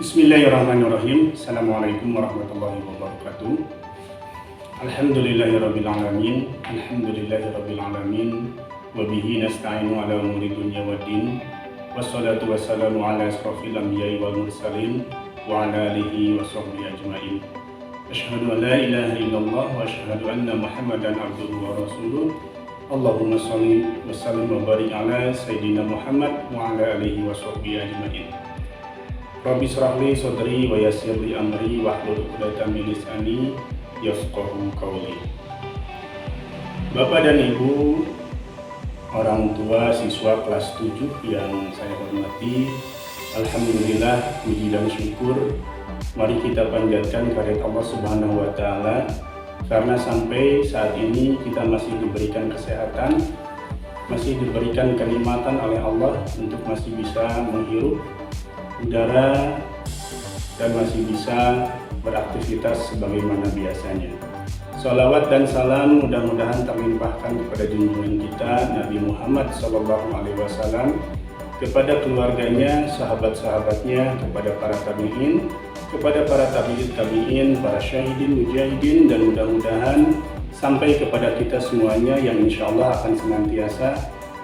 Bismillahirrahmanirrahim. Assalamualaikum warahmatullahi wabarakatuh. Alhamdulillahirrabbilalamin. Alhamdulillahirrabbilalamin. Wabihi nasta'inu ala umuri dunya waddin. Wassalatu wassalamu ala asrafil anbiya'i wal mursalin wa ala alihi wa sahbihi ajma'in. Asyhadu an la ilaha illallah wa asyhadu anna Muhammadan abduhu wa rasuluh. Allahumma shalli wa sallim wa barik ala sayyidina Muhammad wa ala alihi wa sahbihi ajma'in. Rabbi shrah li sadri wa yassir li amri wahlul 'uqdatam min lisani yafqahu qawli. Bapak dan Ibu, orang tua siswa kelas 7 yang saya hormati, alhamdulillah, puji dan syukur mari kita panjatkan kehadirat Allah Subhanahu wa taala karena sampai saat ini kita masih diberikan kesehatan, masih diberikan kenikmatan oleh Allah untuk masih bisa menghirup udara dan masih bisa beraktivitas sebagaimana biasanya. Shalawat dan salam mudah-mudahan terlimpahkan kepada junjungan kita Nabi Muhammad SAW, kepada keluarganya, sahabat-sahabatnya, kepada para tabi'in, kepada para tabi'in, para syahidin, mujahidin, dan mudah-mudahan sampai kepada kita semuanya yang insya Allah akan senantiasa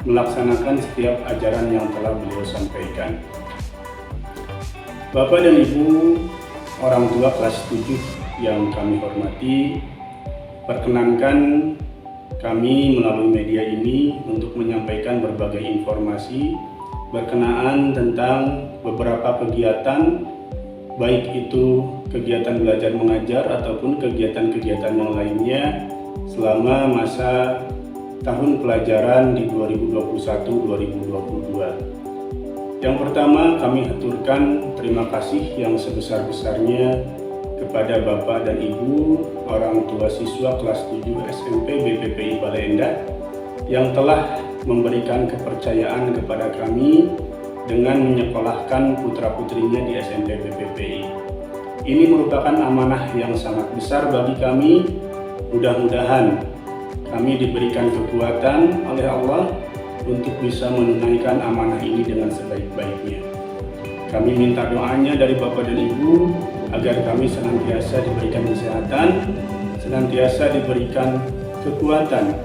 melaksanakan setiap ajaran yang telah beliau sampaikan. Bapak dan Ibu, orang tua kelas 7 yang kami hormati, perkenankan kami melalui media ini untuk menyampaikan berbagai informasi berkenaan tentang beberapa kegiatan, baik itu kegiatan belajar mengajar ataupun kegiatan-kegiatan yang lainnya selama masa tahun pelajaran di 2021-2022. Yang pertama, kami haturkan terima kasih yang sebesar-besarnya kepada Bapak dan Ibu orang tua siswa kelas 7 SMP BPPI Bale Endah yang telah memberikan kepercayaan kepada kami dengan menyekolahkan putra-putrinya di SMP BPPI. Ini merupakan amanah yang sangat besar bagi kami. Mudah-mudahan kami diberikan kekuatan oleh Allah untuk bisa menunaikan amanah ini dengan sebaik-baiknya. Kami minta doanya dari Bapak dan Ibu agar kami senantiasa diberikan kesehatan, senantiasa diberikan kekuatan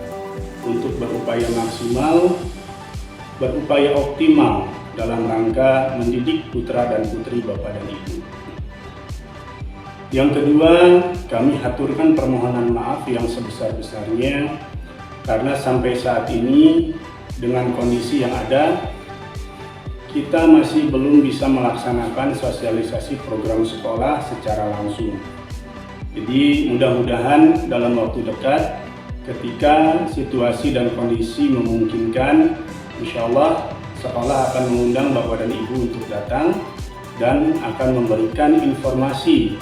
untuk berupaya maksimal, berupaya optimal dalam rangka mendidik putra dan putri Bapak dan Ibu. Yang kedua, kami haturkan permohonan maaf yang sebesar-besarnya karena sampai saat ini dengan kondisi yang ada, kita masih belum bisa melaksanakan sosialisasi program sekolah secara langsung. Jadi mudah-mudahan dalam waktu dekat, ketika situasi dan kondisi memungkinkan, insya Allah sekolah akan mengundang Bapak dan Ibu untuk datang dan akan memberikan informasi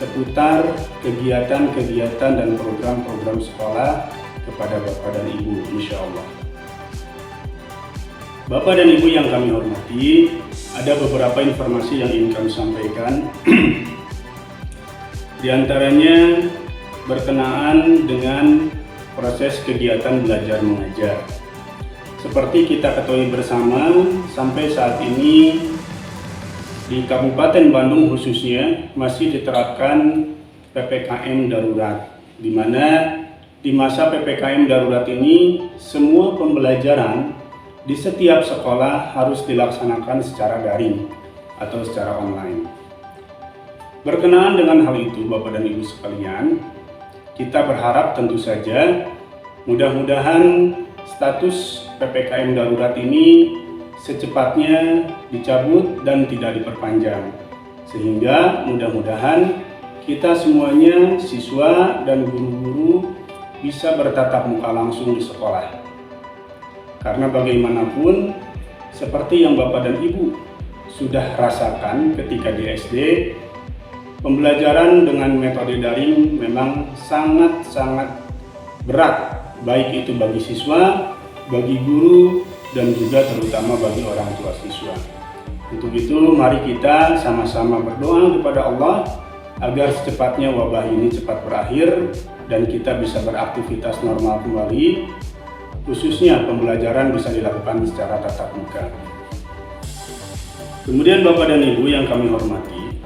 seputar kegiatan-kegiatan dan program-program sekolah kepada Bapak dan Ibu, insya Allah. Bapak dan Ibu yang kami hormati, ada beberapa informasi yang ingin kami sampaikan. Di antaranya berkenaan dengan proses kegiatan belajar mengajar. Seperti kita ketahui bersama, sampai saat ini di Kabupaten Bandung khususnya masih diterapkan PPKM darurat, di mana di masa PPKM darurat ini semua pembelajaran di setiap sekolah harus dilaksanakan secara daring atau secara online. Berkenaan dengan hal itu, Bapak dan Ibu sekalian, kita berharap tentu saja mudah-mudahan status PPKM darurat ini secepatnya dicabut dan tidak diperpanjang. Sehingga mudah-mudahan kita semuanya, siswa dan guru-guru, bisa bertatap muka langsung di sekolah. Karena bagaimanapun, seperti yang Bapak dan Ibu sudah rasakan ketika di SD, pembelajaran dengan metode daring memang sangat-sangat berat, baik itu bagi siswa, bagi guru, dan juga terutama bagi orang tua siswa. Untuk itu, mari kita sama-sama berdoa kepada Allah agar secepatnya wabah ini cepat berakhir dan kita bisa beraktivitas normal kembali, khususnya pembelajaran bisa dilakukan secara tatap muka. Kemudian Bapak dan Ibu yang kami hormati,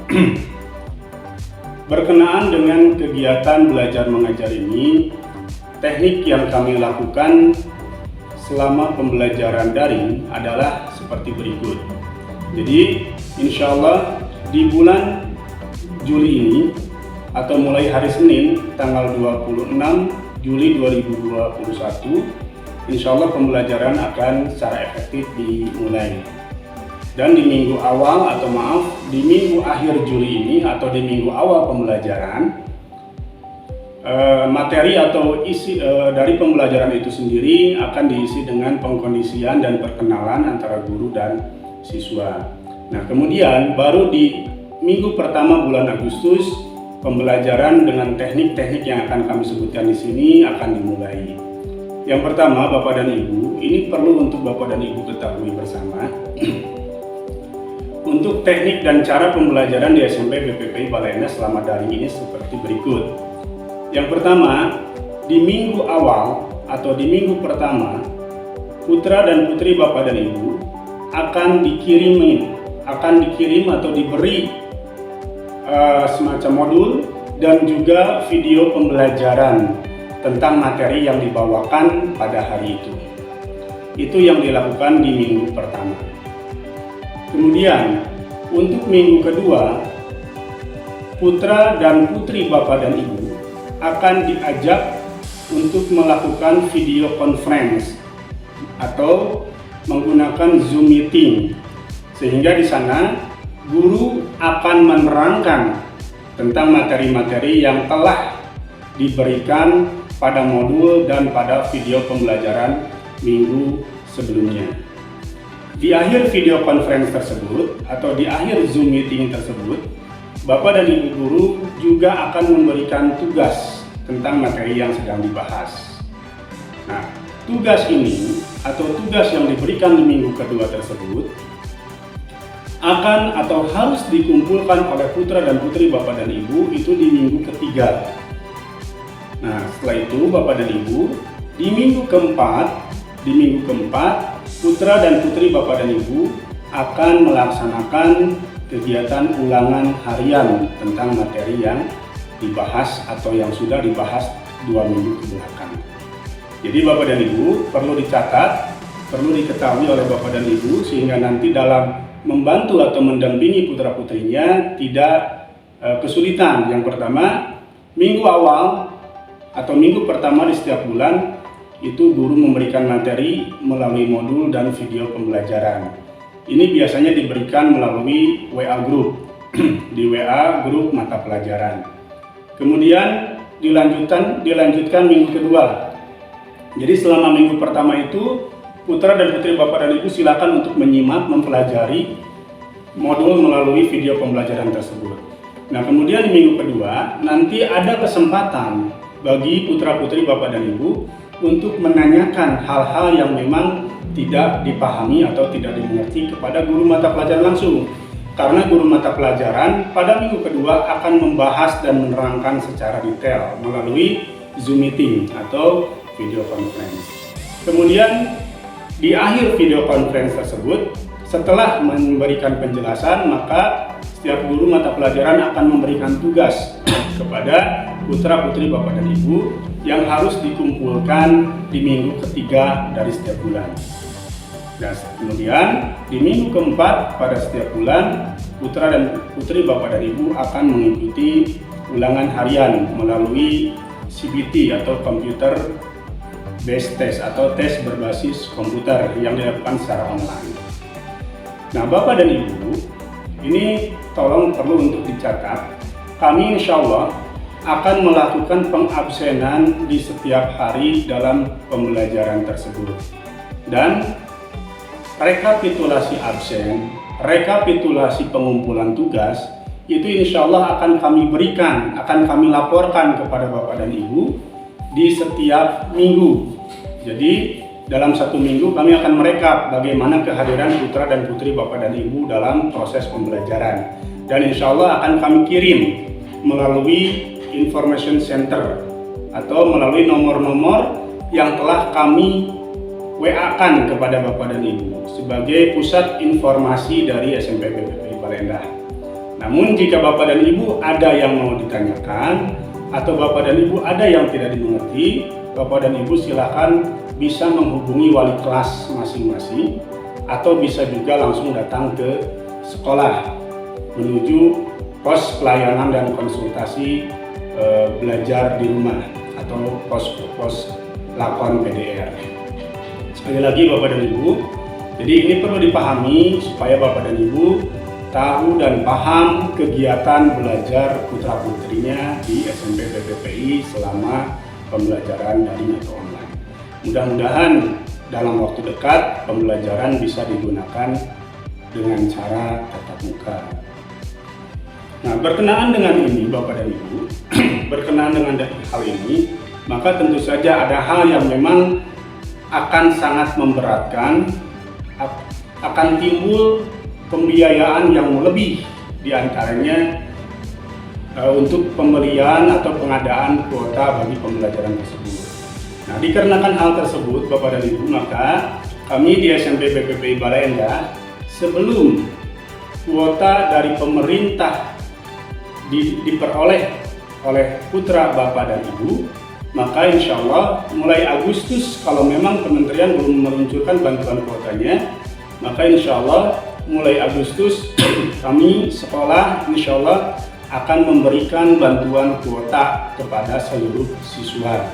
Berkenaan dengan kegiatan belajar mengajar ini, teknik yang kami lakukan selama pembelajaran daring adalah seperti berikut. Jadi, insya Allah di bulan Juli ini atau mulai hari Senin tanggal 26 Juli 2021, insya Allah pembelajaran akan secara efektif dimulai. Dan di minggu awal di minggu akhir Juli ini atau di minggu awal pembelajaran, materi atau isi dari pembelajaran itu sendiri akan diisi dengan pengkondisian dan perkenalan antara guru dan siswa. Nah, kemudian baru di minggu pertama bulan Agustus, pembelajaran dengan teknik-teknik yang akan kami sebutkan di sini akan dimulai. Yang pertama, Bapak dan Ibu, ini perlu untuk Bapak dan Ibu ketahui bersama. Untuk teknik dan cara pembelajaran di SMP BPPI Bale Endah selama daring ini seperti berikut. Yang pertama, di minggu awal atau di minggu pertama, putra dan putri Bapak dan Ibu akan dikirim atau diberi semacam modul dan juga video pembelajaran tentang materi yang dibawakan pada hari itu. Itu yang dilakukan di minggu pertama. Kemudian, untuk minggu kedua, putra dan putri Bapak dan Ibu akan diajak untuk melakukan video conference atau menggunakan Zoom meeting, sehingga di sana guru akan menerangkan tentang materi-materi yang telah diberikan pada modul dan pada video pembelajaran minggu sebelumnya. Di akhir video conference tersebut atau di akhir Zoom meeting tersebut, Bapak dan Ibu guru juga akan memberikan tugas tentang materi yang sedang dibahas. Nah, tugas ini atau tugas yang diberikan di minggu kedua tersebut akan atau harus dikumpulkan oleh putra dan putri Bapak dan Ibu itu di minggu ketiga. Nah, setelah itu Bapak dan Ibu di minggu keempat, putra dan putri Bapak dan Ibu akan melaksanakan kegiatan ulangan harian tentang materi yang dibahas atau yang sudah dibahas 2 minggu kebelakang. Jadi Bapak dan Ibu perlu dicatat, perlu diketahui oleh Bapak dan Ibu sehingga nanti dalam membantu atau mendampingi putra-putrinya tidak kesulitan. Yang pertama, minggu awal atau minggu pertama di setiap bulan itu guru memberikan materi melalui modul dan video pembelajaran. Ini biasanya diberikan melalui WA group, di WA grup mata pelajaran. Kemudian dilanjutkan minggu kedua. Jadi selama minggu pertama itu putra dan putri Bapak dan Ibu silakan untuk menyimak, mempelajari modul melalui video pembelajaran tersebut. Nah, kemudian di minggu kedua nanti ada kesempatan bagi putra putri Bapak dan Ibu untuk menanyakan hal-hal yang memang tidak dipahami atau tidak dimengerti kepada guru mata pelajaran langsung. Karena guru mata pelajaran pada minggu kedua akan membahas dan menerangkan secara detail melalui Zoom meeting atau video conference. Kemudian di akhir video conference tersebut, setelah memberikan penjelasan, maka setiap guru mata pelajaran akan memberikan tugas kepada putra-putri Bapak dan Ibu yang harus dikumpulkan di minggu ketiga dari setiap bulan. Dan kemudian di minggu keempat pada setiap bulan, putra dan putri Bapak dan Ibu akan mengikuti ulangan harian melalui CBT atau Computer Based Test atau tes berbasis komputer yang dilakukan secara online. Nah, Bapak dan Ibu, ini perlu untuk dicatat, kami insya Allah akan melakukan pengabsenan di setiap hari dalam pembelajaran tersebut. Dan rekapitulasi absen, rekapitulasi pengumpulan tugas, itu insya Allah akan kami berikan, akan kami laporkan kepada Bapak dan Ibu di setiap minggu. Jadi dalam 1 minggu kami akan merekap bagaimana kehadiran putra dan putri Bapak dan Ibu dalam proses pembelajaran. Dan insya Allah akan kami kirim melalui Information Center atau melalui nomor-nomor yang telah kami WA-kan kepada Bapak dan Ibu sebagai pusat informasi dari SMP BPPI Bale Endah. Namun jika Bapak dan Ibu ada yang mau ditanyakan atau Bapak dan Ibu ada yang tidak dimengerti, Bapak dan Ibu silakan bisa menghubungi wali kelas masing-masing atau bisa juga langsung datang ke sekolah menuju pos pelayanan dan konsultasi belajar di rumah atau pos lakon PDR. Sekali lagi Bapak dan Ibu, jadi ini perlu dipahami supaya Bapak dan Ibu tahu dan paham kegiatan belajar putra-putrinya di SMP PPPI selama pembelajaran daring atau online. Mudah-mudahan dalam waktu dekat pembelajaran bisa digunakan dengan cara tatap muka. Nah, berkenaan dengan ini Bapak dan Ibu, berkenaan dengan hal ini, maka tentu saja ada hal yang memang akan sangat memberatkan, akan timbul pembiayaan yang lebih diantaranya untuk pembelian atau pengadaan kuota bagi pembelajaran tersebut. Nah, dikarenakan hal tersebut Bapak dan Ibu, maka kami di SMP PPPI Balai Endah sebelum kuota dari pemerintah diperoleh oleh putra Bapak dan Ibu, maka insya Allah mulai Agustus kalau memang kementerian belum meluncurkan bantuan kuotanya, maka insya Allah mulai Agustus kami sekolah insya Allah akan memberikan bantuan kuota kepada seluruh siswa.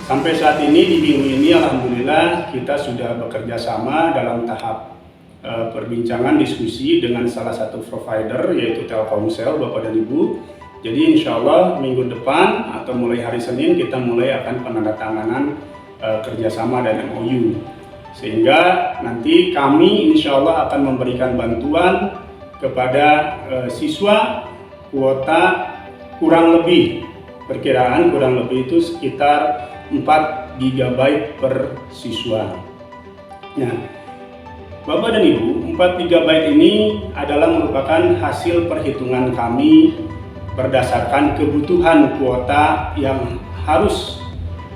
Sampai saat ini di minggu ini alhamdulillah kita sudah bekerja sama dalam tahap perbincangan diskusi dengan salah satu provider yaitu Telkomsel Bapak dan Ibu. Jadi insya Allah minggu depan atau mulai hari Senin kita mulai akan penandatanganan kerjasama dan MOU. Sehingga nanti kami insya Allah akan memberikan bantuan kepada siswa kuota kurang lebih, perkiraan kurang lebih itu sekitar 4 GB per siswa. Nah, Bapak dan Ibu, 4 GB ini adalah merupakan hasil perhitungan kami berdasarkan kebutuhan kuota yang harus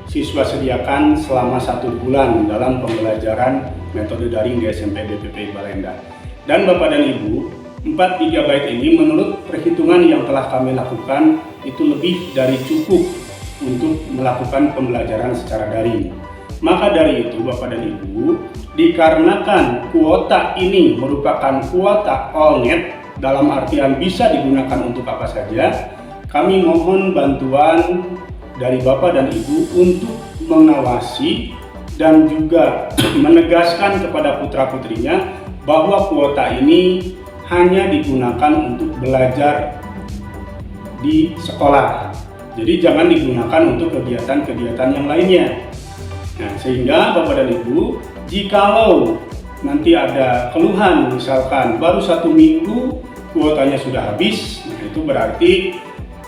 siswa sediakan selama 1 bulan dalam pembelajaran metode daring di SMP PPPI Balai Endah. Dan Bapak dan Ibu, 4 GB ini menurut perhitungan yang telah kami lakukan itu lebih dari cukup untuk melakukan pembelajaran secara daring. Maka dari itu Bapak dan Ibu, dikarenakan kuota ini merupakan kuota all-net dalam artian bisa digunakan untuk apa saja, kami mohon bantuan dari Bapak dan Ibu untuk mengawasi dan juga menegaskan kepada putra-putrinya bahwa kuota ini hanya digunakan untuk belajar di sekolah. Jadi jangan digunakan untuk kegiatan-kegiatan yang lainnya. Nah, sehingga Bapak dan Ibu, jikalau nanti ada keluhan misalkan baru 1 minggu kuotanya sudah habis, nah itu berarti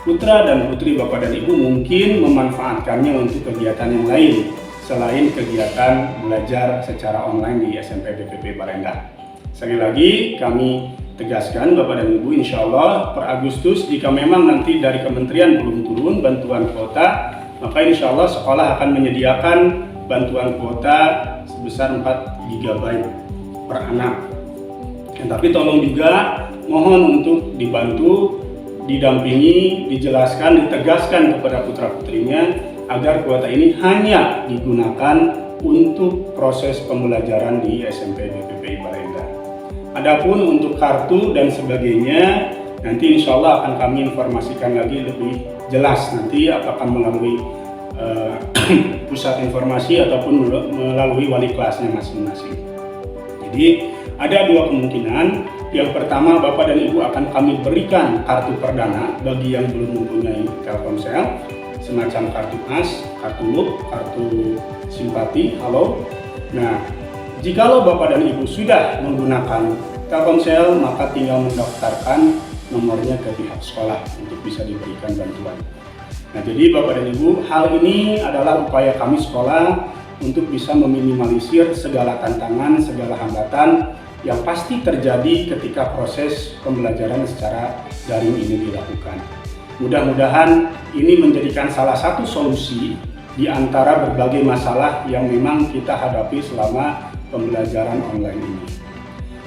putra dan putri Bapak dan Ibu mungkin memanfaatkannya untuk kegiatan yang lain selain kegiatan belajar secara online di SMP PPPI Balai Endah. Sekali lagi kami tegaskan Bapak dan Ibu, insya Allah per Agustus jika memang nanti dari kementerian belum turun bantuan kuota, maka insya Allah sekolah akan menyediakan bantuan kuota sebesar 4 GB per anak. Tapi tolong juga mohon untuk dibantu, didampingi, dijelaskan, ditegaskan kepada putra-putrinya agar kuota ini hanya digunakan untuk proses pembelajaran di SMP PPPI Balai Endah. Adapun untuk kartu dan sebagainya, nanti insya Allah akan kami informasikan lagi lebih jelas nanti apakah melalui pusat informasi ataupun melalui wali kelasnya masing-masing. Jadi ada 2 kemungkinan. Yang pertama, Bapak dan Ibu akan kami berikan kartu perdana bagi yang belum mempunyai Telkomsel, semacam kartu AS, kartu LUP, kartu simpati, halo. Nah, jikalau Bapak dan Ibu sudah menggunakan Telkomsel, maka tinggal mendaftarkan nomornya ke pihak sekolah untuk bisa diberikan bantuan. Nah, jadi Bapak dan Ibu, hal ini adalah upaya kami sekolah untuk bisa meminimalisir segala tantangan, segala hambatan yang pasti terjadi ketika proses pembelajaran secara daring ini dilakukan. Mudah-mudahan ini menjadikan salah satu solusi di antara berbagai masalah yang memang kita hadapi selama pembelajaran online ini.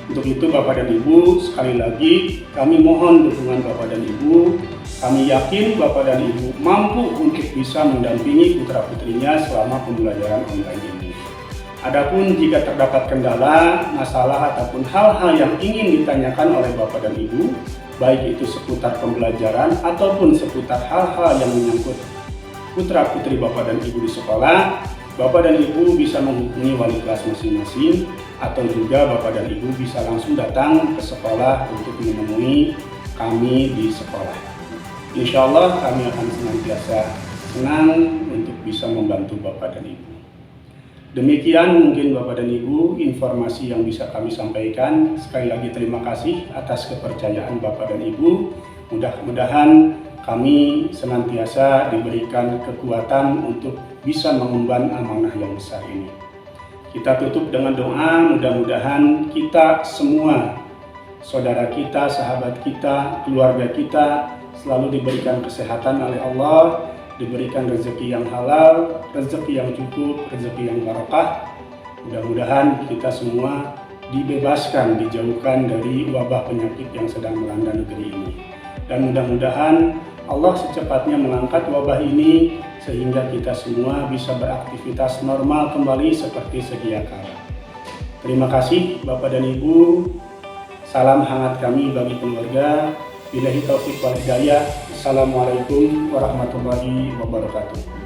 Untuk itu Bapak dan Ibu, sekali lagi kami mohon dukungan Bapak dan Ibu. Kami yakin Bapak dan Ibu mampu untuk bisa mendampingi putra-putrinya selama pembelajaran online ini. Adapun jika terdapat kendala, masalah ataupun hal-hal yang ingin ditanyakan oleh Bapak dan Ibu, baik itu seputar pembelajaran ataupun seputar hal-hal yang menyangkut putra-putri Bapak dan Ibu di sekolah, Bapak dan Ibu bisa menghubungi wali kelas masing-masing atau juga Bapak dan Ibu bisa langsung datang ke sekolah untuk menemui kami di sekolah. Insya Allah kami akan senantiasa senang untuk bisa membantu Bapak dan Ibu. Demikian mungkin Bapak dan Ibu informasi yang bisa kami sampaikan. Sekali lagi terima kasih atas kepercayaan Bapak dan Ibu. Mudah-mudahan kami senantiasa diberikan kekuatan untuk bisa mengemban amanah yang besar ini. Kita tutup dengan doa, mudah-mudahan kita semua, saudara kita, sahabat kita, keluarga kita, selalu diberikan kesehatan oleh Allah, diberikan rezeki yang halal, rezeki yang cukup, rezeki yang barokah. Mudah-mudahan kita semua dibebaskan, dijauhkan dari wabah penyakit yang sedang melanda negeri ini. Dan mudah-mudahan Allah secepatnya mengangkat wabah ini sehingga kita semua bisa beraktivitas normal kembali seperti sedia kala. Terima kasih Bapak dan Ibu. Salam hangat kami bagi keluarga. Billahi taufiq wal hidayah. Assalamualaikum warahmatullahi wabarakatuh.